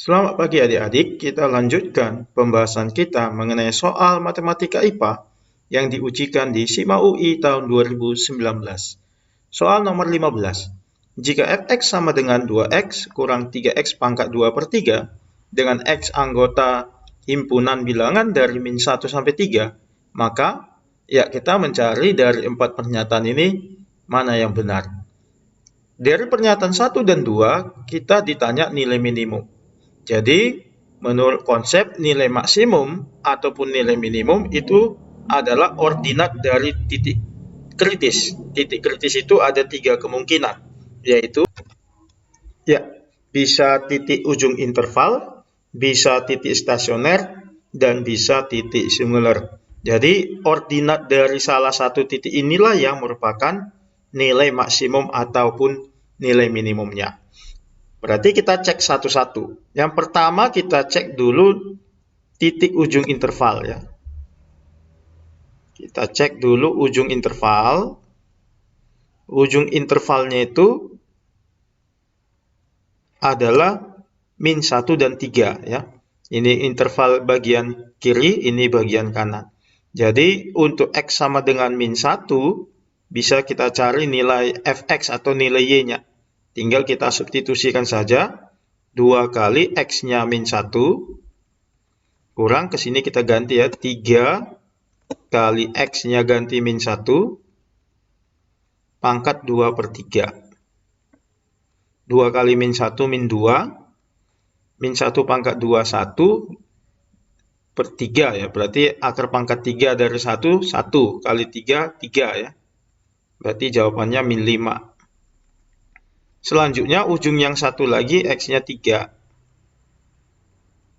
Selamat pagi adik-adik, kita lanjutkan pembahasan kita mengenai soal matematika IPA yang diujikan di SIMA UI tahun 2019. Soal nomor 15. Jika fx sama dengan 2x kurang 3x pangkat 2 per 3 dengan x anggota himpunan bilangan dari min 1 sampai 3, maka ya kita mencari dari 4 pernyataan ini mana yang benar. Dari pernyataan 1 dan 2, kita ditanya nilai minimum. Jadi, menurut konsep nilai maksimum ataupun nilai minimum itu adalah ordinat dari titik kritis. Titik kritis itu ada 3 kemungkinan, yaitu ya bisa titik ujung interval, bisa titik stasioner, dan bisa titik singular. Jadi, ordinat dari salah satu titik inilah yang merupakan nilai maksimum ataupun nilai minimumnya. Berarti kita cek satu-satu. Yang pertama kita cek dulu titik ujung interval ya. Kita cek dulu ujung interval. Ujung intervalnya itu adalah min 1 dan 3 ya. Ini interval bagian kiri, ini bagian kanan. Jadi untuk x sama dengan min 1 bisa kita cari nilai fx atau nilai y-nya. Tinggal kita substitusikan saja 2 kali x-nya min 1 kurang ke sini kita ganti ya 3 kali x-nya ganti min 1 pangkat 2 per 3. 2 kali min 1 min 2, min 1 pangkat 2 1 per 3 ya. Berarti akar pangkat 3 dari 1 1 kali 3 3 ya. Berarti jawabannya min 5. Selanjutnya ujung yang satu lagi x-nya 3.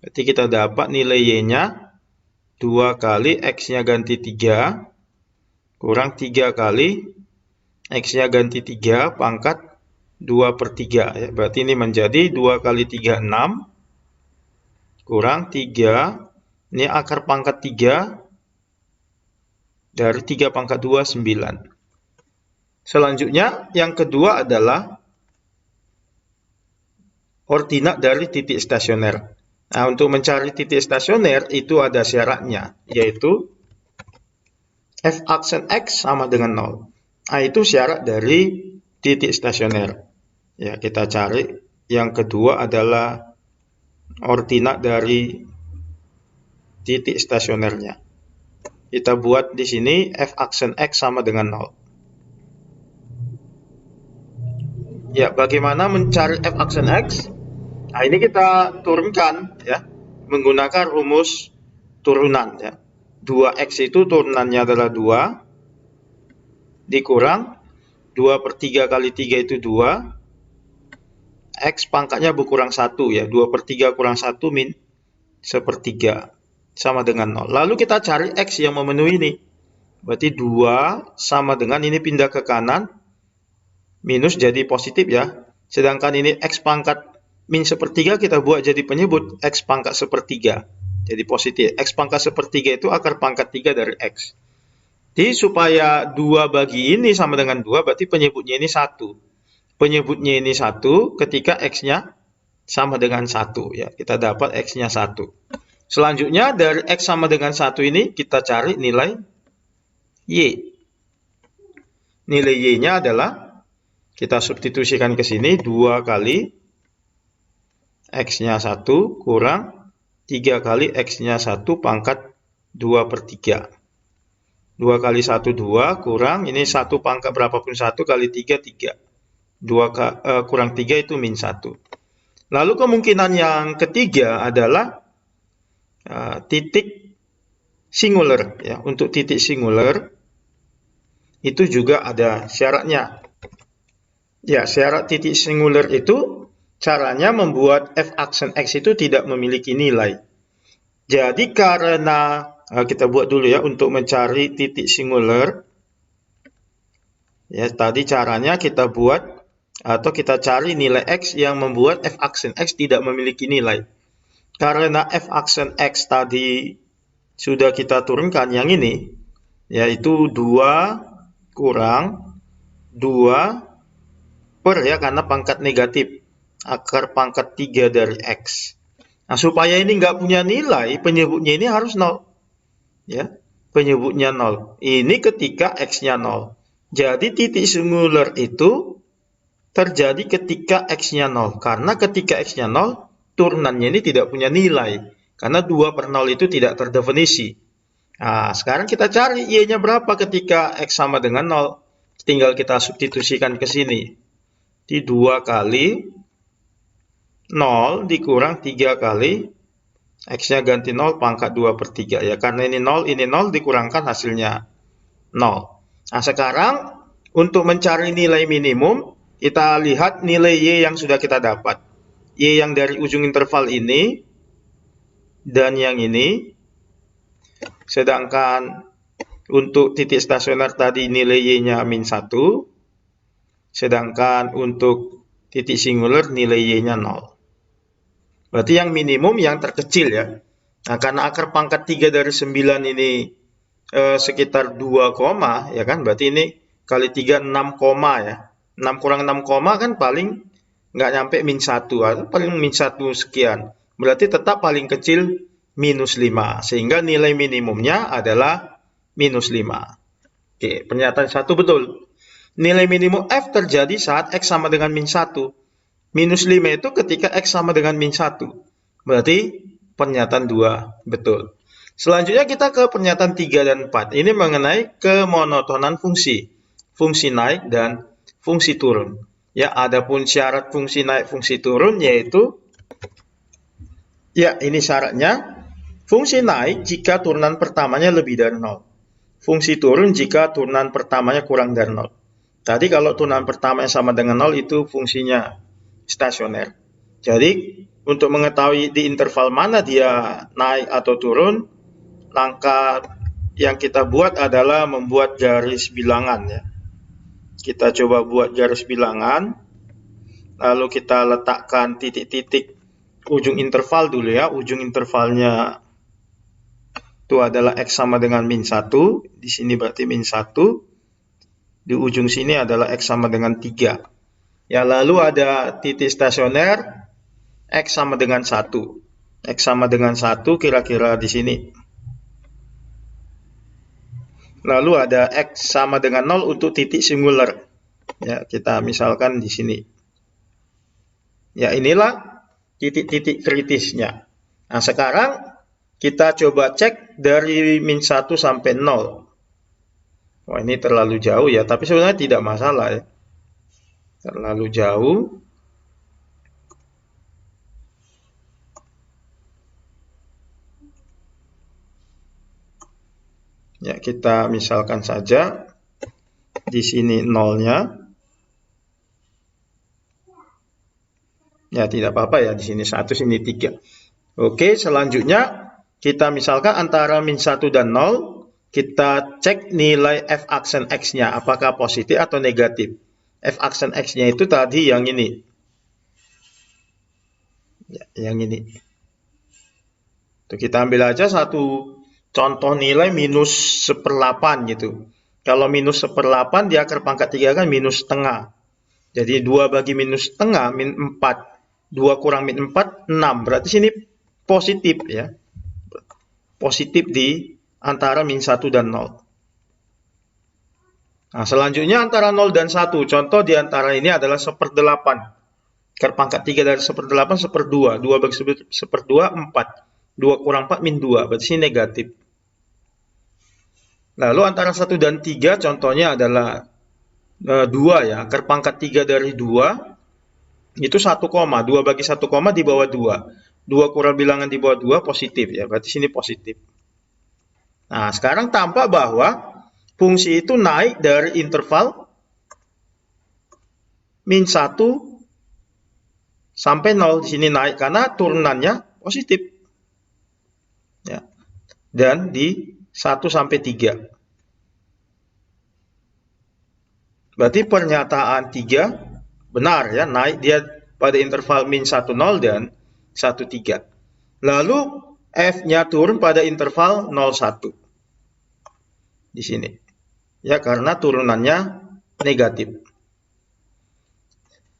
Berarti kita dapat nilai y-nya 2 kali x-nya ganti 3 kurang 3 kali x-nya ganti 3 pangkat 2 per 3. Ya. Berarti ini menjadi 2 kali 3 6 kurang 3. Ini akar pangkat 3 dari 3 pangkat 2 9. Selanjutnya yang kedua adalah ordinat dari titik stasioner. Nah, untuk mencari titik stasioner itu ada syaratnya, yaitu f aksen x sama dengan 0. Nah, itu syarat dari titik stasioner. Ya, kita cari. Yang kedua adalah ordinat dari titik stasionernya. Kita buat di sini f aksen x sama dengan 0. Ya, bagaimana mencari f aksen x? Nah, ini kita turunkan ya menggunakan rumus turunan ya. 2x itu turunannya adalah 2 dikurang 2 per 3 kali 3 itu 2. X pangkatnya berkurang 1 ya. 2 per 3 kurang 1 min 1/3 sama dengan 0. Lalu kita cari x yang memenuhi ini. Berarti 2 sama dengan ini pindah ke kanan minus jadi positif ya. Sedangkan ini x pangkat min 1/3 kita buat jadi penyebut x pangkat 1/3 jadi positif. X pangkat 1/3 itu akar pangkat 3 dari x. Jadi supaya 2 bagi ini sama dengan 2 berarti penyebutnya ini 1. Penyebutnya ini 1 ketika x-nya sama dengan 1 ya. Kita dapat x-nya 1. Selanjutnya dari x sama dengan 1 ini kita cari nilai y. Nilai y-nya adalah kita substitusikan ke sini 2 kali x-nya 1 kurang 3 kali x-nya 1 pangkat 2 per 3. 2 kali 1 2 kurang ini 1 pangkat berapapun 1 kali 3 3. 2 kurang 3 itu min 1. Lalu kemungkinan yang ketiga adalah titik singular ya. Untuk titik singular itu juga ada syaratnya. Ya, syarat titik singular itu caranya membuat f aksen x itu tidak memiliki nilai. Jadi karena kita buat dulu ya untuk mencari titik singular. Ya, tadi caranya kita buat atau kita cari nilai x yang membuat f aksen x tidak memiliki nilai. Karena f aksen x tadi sudah kita turunkan yang ini, yaitu 2 kurang 2 per ya karena pangkat negatif. Akar pangkat 3 dari x. Nah, supaya ini nggak punya nilai, penyebutnya ini harus 0. Ya, penyebutnya 0. Ini ketika X-nya 0. Jadi titik singular itu terjadi ketika X-nya 0. Karena ketika X-nya 0, turunannya ini tidak punya nilai. Karena 2/0 itu tidak terdefinisi. Nah, sekarang kita cari Y-nya berapa ketika X sama dengan 0. Tinggal kita substitusikan ke sini. Di 2 kali 0 dikurang 3 kali X-nya ganti 0 pangkat 2/3 ya. Karena ini 0 dikurangkan hasilnya 0. Nah, sekarang untuk mencari nilai minimum, kita lihat nilai Y yang sudah kita dapat. Y yang dari ujung interval ini dan yang ini. Sedangkan untuk titik stasioner tadi nilai Y-nya -1. Sedangkan untuk titik singular nilai Y-nya 0. Berarti yang minimum yang terkecil ya. Nah, karena akar pangkat 3 dari 9 ini sekitar 2, ya kan? Berarti ini kali 3 6, ya. 6 kurang 6, kan paling nggak nyampe -1 atau paling -1 sekian. Berarti tetap paling kecil -5. Sehingga nilai minimumnya adalah -5. Oke, pernyataan 1 betul. Nilai minimum F terjadi saat X sama dengan -1. -5 itu ketika X sama dengan -1. Berarti pernyataan 2 betul. Selanjutnya kita ke pernyataan 3 dan 4. Ini mengenai kemonotonan fungsi. Fungsi naik dan fungsi turun. Ya, adapun syarat fungsi naik, fungsi turun yaitu ya, ini syaratnya. Fungsi naik jika turunan pertamanya lebih dari 0. Fungsi turun jika turunan pertamanya kurang dari 0. Tadi kalau turunan pertamanya sama dengan 0 itu fungsinya stasioner. Jadi untuk mengetahui di interval mana dia naik atau turun, langkah yang kita buat adalah membuat garis bilangan ya. Kita coba buat garis bilangan, lalu kita letakkan titik-titik ujung interval dulu ya. Ujung intervalnya itu adalah X sama dengan -1. Di sini berarti -1. Di ujung sini adalah X sama dengan 3. Ya, lalu ada titik stasioner X sama dengan 1. X sama dengan 1 kira-kira di sini. Lalu ada X sama dengan 0 untuk titik singular. Ya, kita misalkan di sini. Ya, inilah titik-titik kritisnya. Nah, sekarang kita coba cek dari -1 sampai 0. Wah, ini terlalu jauh ya, tapi sebenarnya tidak masalah ya. Terlalu jauh. Ya, kita misalkan saja di sini 0-nya. Ya, tidak apa-apa ya, di sini 1, sini 3. Oke, selanjutnya kita misalkan antara -1 dan 0, kita cek nilai f aksen X-nya, apakah positif atau negatif. F aksen X-nya itu tadi yang ini. Ya, yang ini. Tuh, kita ambil aja satu contoh nilai -1/8 gitu. Kalau -1/8 di akar pangkat 3 kan -setengah. Jadi 2 bagi -setengah, -4. 2 kurang -4, 6. Berarti sini positif ya. Positif di antara -1 dan 0. Nah, selanjutnya antara 0 dan 1. Contoh di antara ini adalah 1/8. Akar pangkat 3 dari 1/8, 1/2. 2 bagi 1/2, 4. 2 kurang 4, -2. Berarti ini negatif. Lalu antara 1 dan 3 contohnya adalah 2 ya. Akar pangkat 3 dari 2 itu 1, 2 bagi 1, di bawah 2. 2 kurang bilangan di bawah 2 positif ya. Berarti sini positif. Nah, sekarang tampak bahwa fungsi itu naik dari interval -1 sampai 0. Di sini naik karena turunannya positif. Ya. Dan di 1 sampai 3. Berarti pernyataan 3 benar ya, naik dia pada interval -1, 0 dan 1, 3. Lalu F-nya turun pada interval 0, 1. Di sini. Ya, karena turunannya negatif.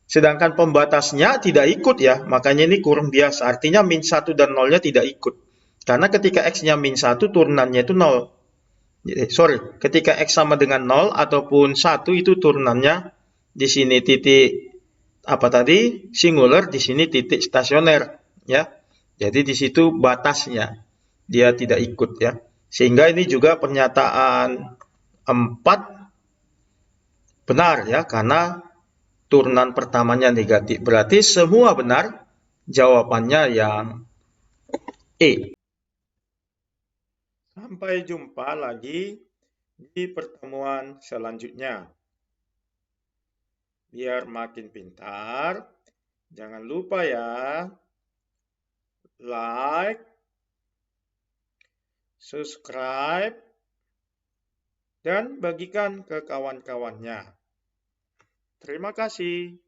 Sedangkan pembatasnya tidak ikut ya, makanya ini kurung biasa. Artinya min 1 dan 0-nya tidak ikut. Karena ketika X-nya min 1, turunannya itu 0. Ketika X sama dengan 0 ataupun 1 itu turunannya di sini titik apa tadi? Singular, di sini titik stasioner ya. Jadi di situ batasnya. Dia tidak ikut ya. Sehingga ini juga pernyataan 4 benar ya, karena turunan pertamanya negatif. Berarti semua benar, jawabannya yang E. Sampai jumpa lagi di pertemuan selanjutnya. Biar makin pintar, jangan lupa ya, like, subscribe, dan bagikan ke kawan-kawannya. Terima kasih.